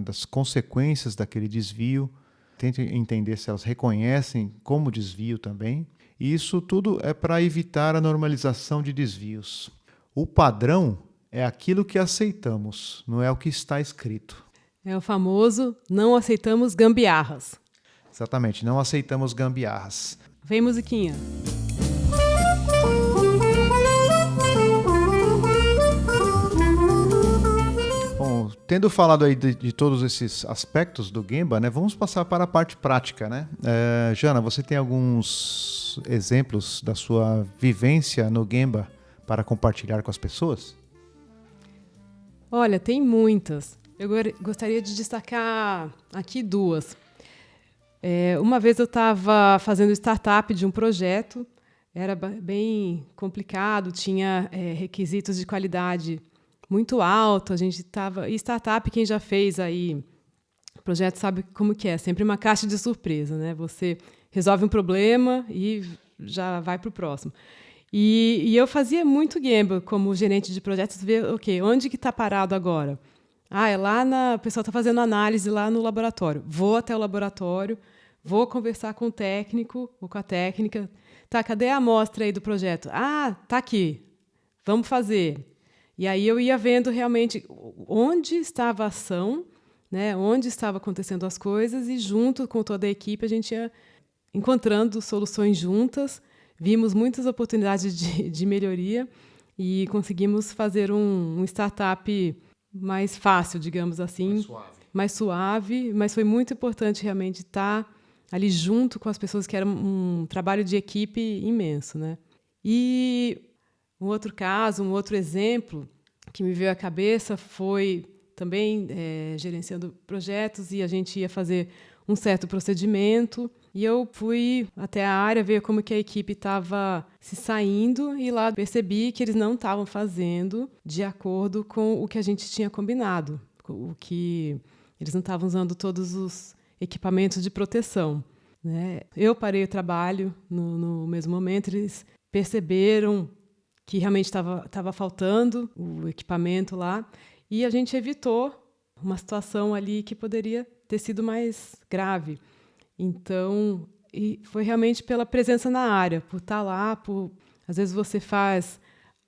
das consequências daquele desvio? Tente entender se elas reconhecem como desvio também. E isso tudo é para evitar a normalização de desvios. O padrão é aquilo que aceitamos, não é o que está escrito. É o famoso não aceitamos gambiarras. Exatamente, não aceitamos gambiarras. Vem musiquinha. Bom, tendo falado aí de todos esses aspectos do Gemba, né, vamos passar para a parte prática, né? Jana, você tem alguns exemplos da sua vivência no Gemba para compartilhar com as pessoas? Olha, tem muitas. Eu gostaria de destacar aqui duas. Uma vez eu estava fazendo startup de um projeto, era bem complicado, tinha requisitos de qualidade muito alto. A gente estava. E startup, quem já fez aí projeto sabe como que é, sempre uma caixa de surpresa, né? Você resolve um problema e já vai para o próximo. E eu fazia muito Gemba como gerente de projetos, ver, onde que está parado agora? É lá o pessoal está fazendo análise lá no laboratório. Vou até o laboratório, vou conversar com o técnico ou com a técnica. Tá, cadê a amostra aí do projeto? Tá aqui. Vamos fazer. E aí eu ia vendo realmente onde estava a ação, né? Onde estavam acontecendo as coisas, e junto com toda a equipe a gente ia encontrando soluções juntas. Vimos muitas oportunidades de melhoria e conseguimos fazer um startup mais fácil, digamos assim, mais suave, mas foi muito importante realmente estar ali junto com as pessoas, que era um trabalho de equipe imenso, né? E um outro caso, um outro exemplo que me veio à cabeça foi também gerenciando projetos, e a gente ia fazer um certo procedimento, e eu fui até a área ver como que a equipe estava se saindo, e lá percebi que eles não estavam fazendo de acordo com o que a gente tinha combinado, o que eles não estavam usando todos os equipamentos de proteção, né? Eu parei o trabalho no mesmo momento, eles perceberam que realmente estava faltando o equipamento lá, e a gente evitou uma situação ali que poderia ter sido mais grave. Então, foi realmente pela presença na área, por estar lá, às vezes você faz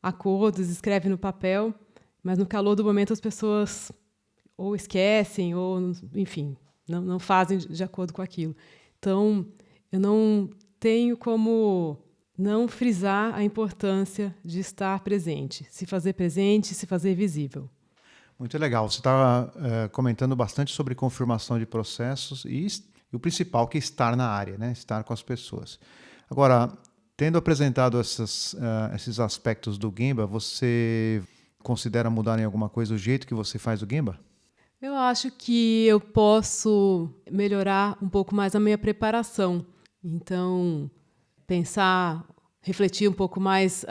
acordos, escreve no papel, mas no calor do momento as pessoas ou esquecem, ou, enfim, não fazem de acordo com aquilo. Então, eu não tenho como não frisar a importância de estar presente, se fazer presente, se fazer visível. Muito legal. Você estava comentando bastante sobre confirmação de processos e o principal, que é estar na área, né? Estar com as pessoas. Agora, tendo apresentado esses aspectos do Gemba, você considera mudar em alguma coisa o jeito que você faz o Gemba? Eu acho que eu posso melhorar um pouco mais a minha preparação. Então, refletir um pouco mais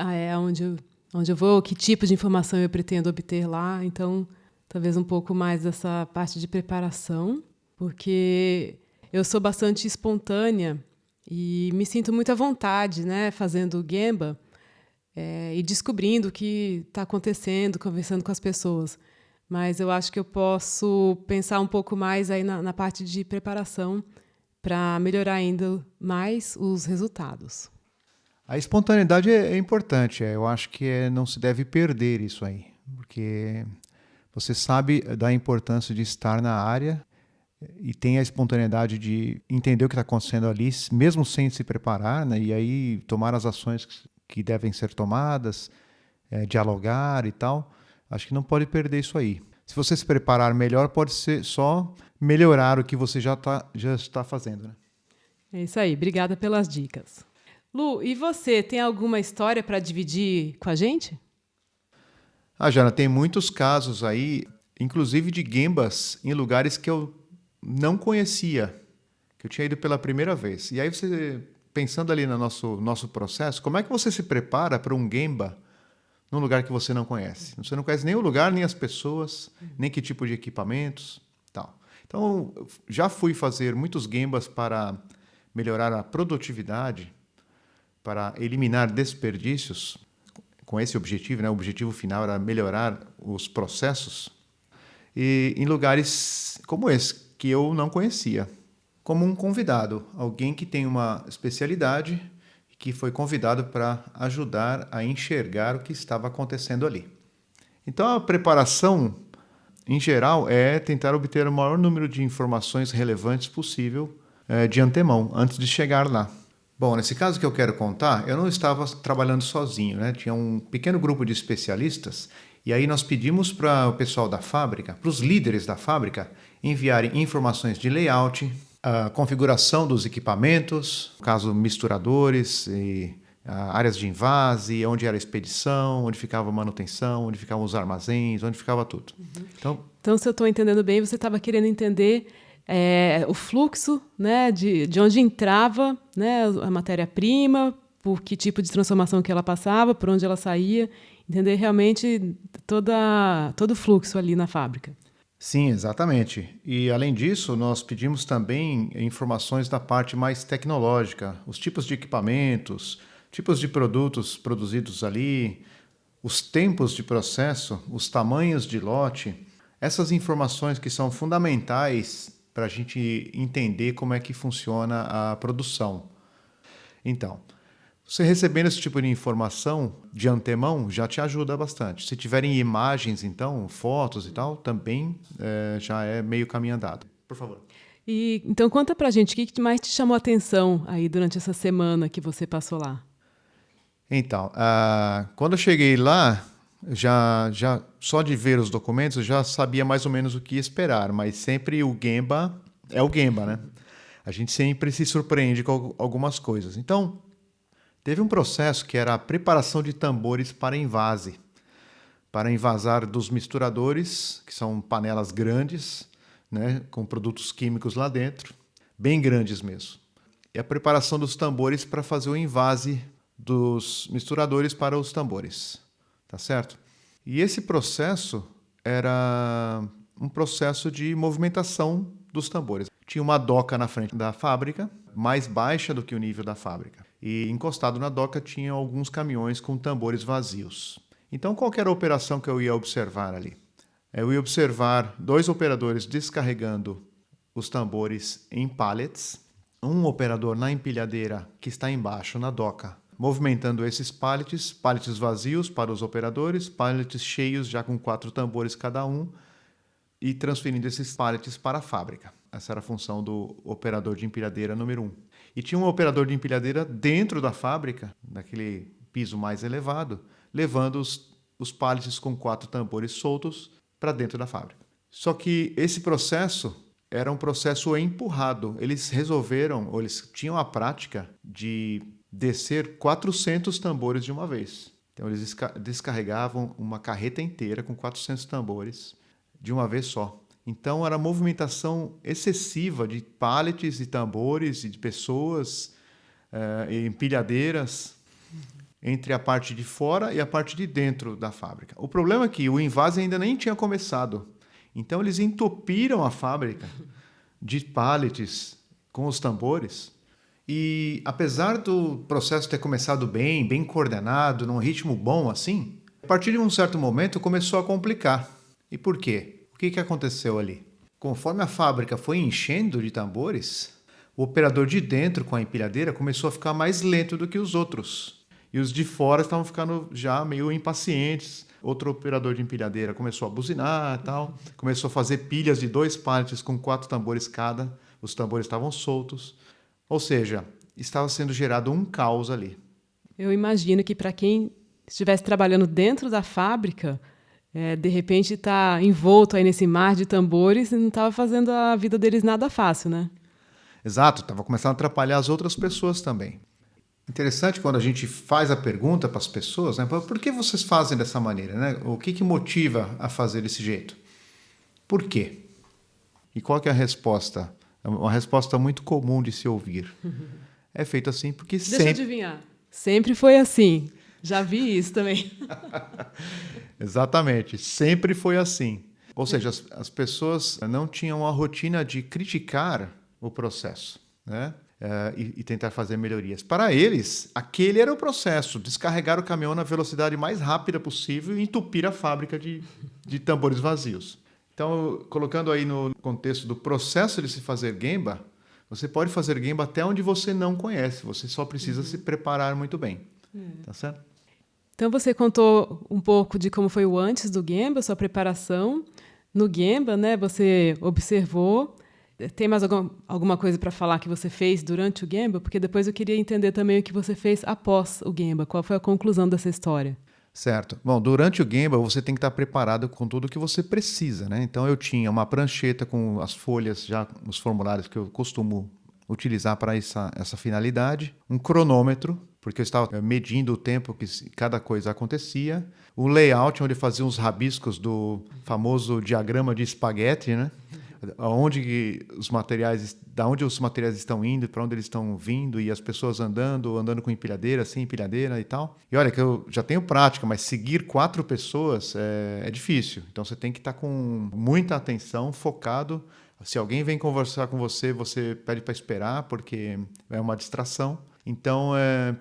onde eu vou, que tipo de informação eu pretendo obter lá. Então, talvez um pouco mais dessa parte de preparação, porque eu sou bastante espontânea e me sinto muito à vontade, né, fazendo o Gemba, e descobrindo o que está acontecendo, conversando com as pessoas. Mas eu acho que eu posso pensar um pouco mais aí na parte de preparação para melhorar ainda mais os resultados. A espontaneidade é importante. Eu acho que não se deve perder isso aí, porque você sabe da importância de estar na área e tem a espontaneidade de entender o que está acontecendo ali, mesmo sem se preparar, né? E aí tomar as ações que devem ser tomadas, dialogar e tal. Acho que não pode perder isso aí. Se você se preparar melhor, pode ser só melhorar o que você já está fazendo, né? É isso aí. Obrigada pelas dicas. Lu, e você, tem alguma história para dividir com a gente? Jana, tem muitos casos aí, inclusive de gembas em lugares que eu não conhecia, que eu tinha ido pela primeira vez. E aí você, pensando ali no nosso processo, como é que você se prepara para um gemba num lugar que você não conhece? Você não conhece nem o lugar, nem as pessoas, nem que tipo de equipamentos, tal. Então, eu já fui fazer muitos gembas para melhorar a produtividade, para eliminar desperdícios, com esse objetivo, né? O objetivo final era melhorar os processos, e em lugares como esse, que eu não conhecia, como um convidado, alguém que tem uma especialidade e que foi convidado para ajudar a enxergar o que estava acontecendo ali. Então, a preparação, em geral, é tentar obter o maior número de informações relevantes possível de antemão, antes de chegar lá. Bom, nesse caso que eu quero contar, eu não estava trabalhando sozinho, né? Tinha um pequeno grupo de especialistas e aí nós pedimos para o pessoal da fábrica, para os líderes da fábrica, enviarem informações de layout, a configuração dos equipamentos, no caso misturadores e áreas de invase, onde era a expedição, onde ficava a manutenção, onde ficavam os armazéns, onde ficava tudo. Então, se eu estou entendendo bem, você estava querendo entender o fluxo, né, de onde entrava, né, a matéria-prima, por que tipo de transformação que ela passava, por onde ela saía, entender realmente todo o fluxo ali na fábrica. Sim, exatamente. E, além disso, nós pedimos também informações da parte mais tecnológica, os tipos de equipamentos, tipos de produtos produzidos ali, os tempos de processo, os tamanhos de lote, essas informações que são fundamentais para a gente entender como é que funciona a produção. Então, você recebendo esse tipo de informação de antemão já te ajuda bastante. Se tiverem imagens, então, fotos e tal, também já é meio caminho andado. Por favor. E, então, conta pra gente, o que mais te chamou a atenção aí durante essa semana que você passou lá? Então, quando eu cheguei lá, já só de ver os documentos, eu já sabia mais ou menos o que esperar, mas sempre o Gemba é o Gemba, né? A gente sempre se surpreende com algumas coisas. Então, teve um processo que era a preparação de tambores para envase, para envasar dos misturadores, que são panelas grandes, né, com produtos químicos lá dentro, bem grandes mesmo. E a preparação dos tambores para fazer o envase dos misturadores para os tambores, tá certo? E esse processo era um processo de movimentação dos tambores. Tinha uma doca na frente da fábrica, mais baixa do que o nível da fábrica. E encostado na doca tinha alguns caminhões com tambores vazios. Então, qual era a operação que eu ia observar ali? Eu ia observar 2 operadores descarregando os tambores em pallets, um operador na empilhadeira que está embaixo na doca, movimentando esses pallets vazios para os operadores, pallets cheios já com 4 tambores cada um, e transferindo esses pallets para a fábrica. Essa era a função do operador de empilhadeira número 1. E tinha um operador de empilhadeira dentro da fábrica, naquele piso mais elevado, levando os pallets com 4 tambores soltos para dentro da fábrica. Só que esse processo era um processo empurrado. Eles resolveram, ou eles tinham a prática de descer 400 tambores de uma vez. Então eles descarregavam uma carreta inteira com 400 tambores de uma vez só. Então era movimentação excessiva de pallets e tambores e de pessoas e empilhadeiras entre a parte de fora e a parte de dentro da fábrica. O problema é que o invase ainda nem tinha começado. Então eles entupiram a fábrica de pallets com os tambores E apesar do processo ter começado bem coordenado, num ritmo bom assim, a partir de um certo momento começou a complicar. E por quê? O que aconteceu ali? Conforme a fábrica foi enchendo de tambores, o operador de dentro com a empilhadeira começou a ficar mais lento do que os outros. E os de fora estavam ficando já meio impacientes. Outro operador de empilhadeira começou a buzinar e tal, começou a fazer pilhas de 2 pallets com 4 tambores cada. Os tambores estavam soltos. Ou seja, estava sendo gerado um caos ali. Eu imagino que para quem estivesse trabalhando dentro da fábrica, de repente está envolto aí nesse mar de tambores e não estava fazendo a vida deles nada fácil, né? Exato, estava começando a atrapalhar as outras pessoas também. Interessante quando a gente faz a pergunta para as pessoas, né? Por que vocês fazem dessa maneira, né? O que motiva a fazer desse jeito? Por quê? E qual que é a resposta? É uma resposta muito comum de se ouvir. É feito assim porque Deixa eu adivinhar. Sempre foi assim. Já vi isso também. Exatamente, sempre foi assim. Ou seja, as pessoas não tinham a rotina de criticar o processo, né? E tentar fazer melhorias. Para eles, aquele era o processo, descarregar o caminhão na velocidade mais rápida possível e entupir a fábrica de tambores vazios. Então, colocando aí no contexto do processo de se fazer Gemba, você pode fazer Gemba até onde você não conhece, você só precisa se preparar muito bem. Tá certo? Então, você contou um pouco de como foi o antes do Gemba, sua preparação. No Gemba, né, você observou. Tem mais alguma coisa para falar que você fez durante o Gemba? Porque depois eu queria entender também o que você fez após o Gemba. Qual foi a conclusão dessa história? Certo. Bom, durante o Gemba você tem que estar preparado com tudo o que você precisa, né? Então eu tinha uma prancheta com as folhas, já os formulários que eu costumo utilizar para essa finalidade, um cronômetro, porque eu estava medindo o tempo que cada coisa acontecia, um layout onde fazia uns rabiscos do famoso diagrama de espaguete, né? Da onde os materiais estão indo, para onde eles estão vindo, e as pessoas andando com empilhadeira, sem empilhadeira e tal. E olha que eu já tenho prática, mas seguir 4 pessoas é difícil. Então você tem que estar com muita atenção, focado. Se alguém vem conversar com você, você pede para esperar, porque é uma distração. Então,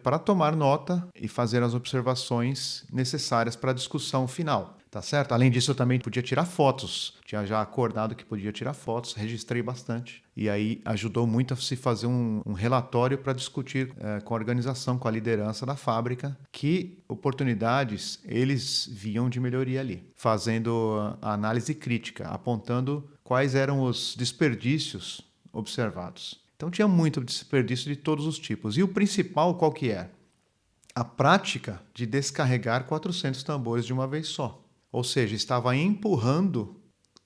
para tomar nota e fazer as observações necessárias para a discussão final. Tá certo? Além disso, eu também podia tirar fotos. Tinha já acordado que podia tirar fotos, registrei bastante. E aí ajudou muito a se fazer um relatório para discutir com a organização, com a liderança da fábrica, que oportunidades eles viam de melhoria ali. Fazendo a análise crítica, apontando quais eram os desperdícios observados. Então tinha muito desperdício de todos os tipos. E o principal qual que é? A prática de descarregar 400 tambores de uma vez só. Ou seja, estava empurrando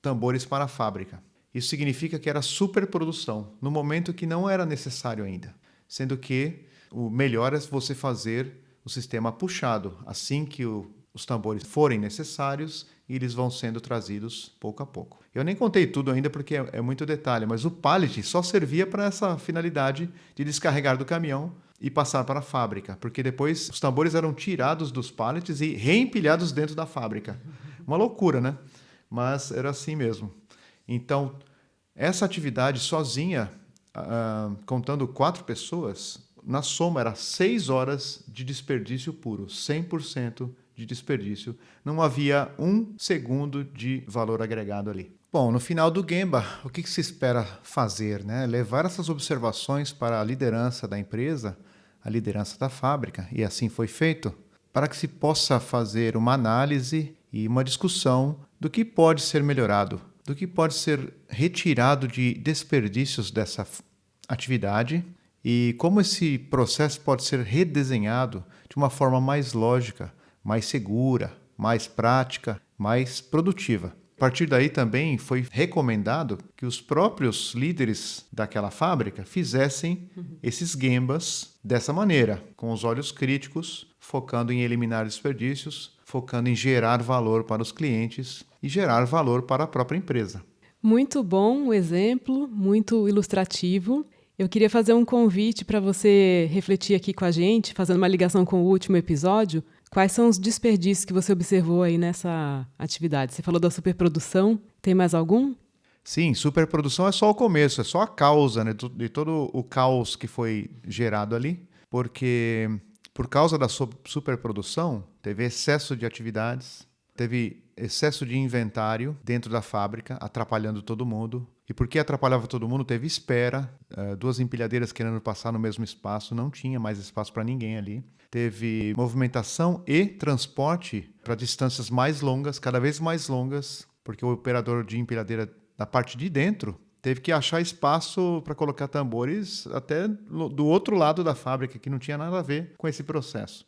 tambores para a fábrica. Isso significa que era superprodução, no momento que não era necessário ainda. Sendo que o melhor é você fazer o sistema puxado. Assim que os tambores forem necessários, eles vão sendo trazidos pouco a pouco. Eu nem contei tudo ainda porque é muito detalhe, mas o pallet só servia para essa finalidade de descarregar do caminhão e passar para a fábrica, porque depois os tambores eram tirados dos pallets e reempilhados dentro da fábrica. Uma loucura, né? Mas era assim mesmo. Então, essa atividade sozinha, contando 4 pessoas, na soma era 6 horas de desperdício puro, 100% de desperdício. Não havia 1 segundo de valor agregado ali. Bom, no final do Gemba, o que se espera fazer, né? Levar essas observações para a liderança da empresa, a liderança da fábrica, e assim foi feito, para que se possa fazer uma análise e uma discussão do que pode ser melhorado, do que pode ser retirado de desperdícios dessa atividade e como esse processo pode ser redesenhado de uma forma mais lógica, mais segura, mais prática, mais produtiva. A partir daí também foi recomendado que os próprios líderes daquela fábrica fizessem esses Gembas dessa maneira, com os olhos críticos, focando em eliminar desperdícios, focando em gerar valor para os clientes e gerar valor para a própria empresa. Muito bom o exemplo, muito ilustrativo. Eu queria fazer um convite para você refletir aqui com a gente, fazendo uma ligação com o último episódio. Quais são os desperdícios que você observou aí nessa atividade? Você falou da superprodução, tem mais algum? Sim, superprodução é só o começo, é só a causa, né, de todo o caos que foi gerado ali, porque por causa da superprodução teve excesso de atividades, teve excesso de inventário dentro da fábrica, atrapalhando todo mundo. E porque atrapalhava todo mundo, teve espera, 2 empilhadeiras querendo passar no mesmo espaço, não tinha mais espaço para ninguém ali. Teve movimentação e transporte para distâncias mais longas, cada vez mais longas, porque o operador de empilhadeira da parte de dentro teve que achar espaço para colocar tambores até do outro lado da fábrica, que não tinha nada a ver com esse processo.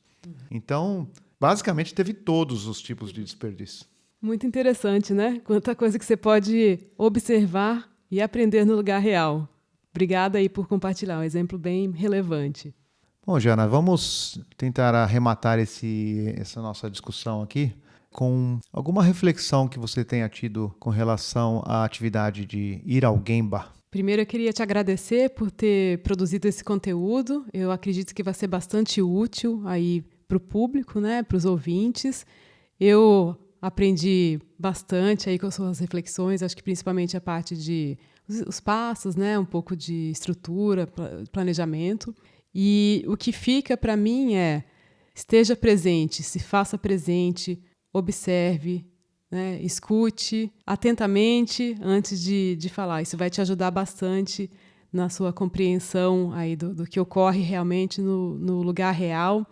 Então, basicamente, teve todos os tipos de desperdício. Muito interessante, né? Quanta coisa que você pode observar e aprender no lugar real. Obrigada aí por compartilhar, um exemplo bem relevante. Bom, Jana, vamos tentar arrematar essa nossa discussão aqui com alguma reflexão que você tenha tido com relação à atividade de ir ao Gemba. Primeiro, eu queria te agradecer por ter produzido esse conteúdo. Eu acredito que vai ser bastante útil aí para o público, né? Para os ouvintes. Eu aprendi bastante aí com as suas reflexões, acho que principalmente a parte de os passos, né? Um pouco de estrutura, planejamento. E o que fica para mim é: esteja presente, se faça presente, observe, né? Escute atentamente antes de falar. Isso vai te ajudar bastante na sua compreensão aí do que ocorre realmente no lugar real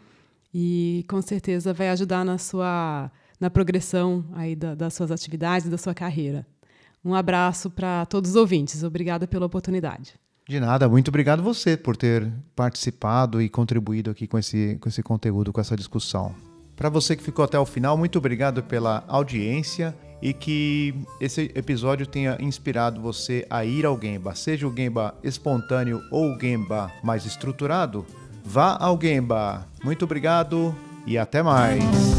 e com certeza vai ajudar na progressão aí das suas atividades, da sua carreira. Um abraço para todos os ouvintes. Obrigada pela oportunidade. De nada, muito obrigado você por ter participado e contribuído aqui com esse conteúdo, com essa discussão. Para você que ficou até o final, muito obrigado pela audiência e que esse episódio tenha inspirado você a ir ao Gemba. Seja o Gemba espontâneo ou o Gemba mais estruturado, vá ao Gemba. Muito obrigado e até mais!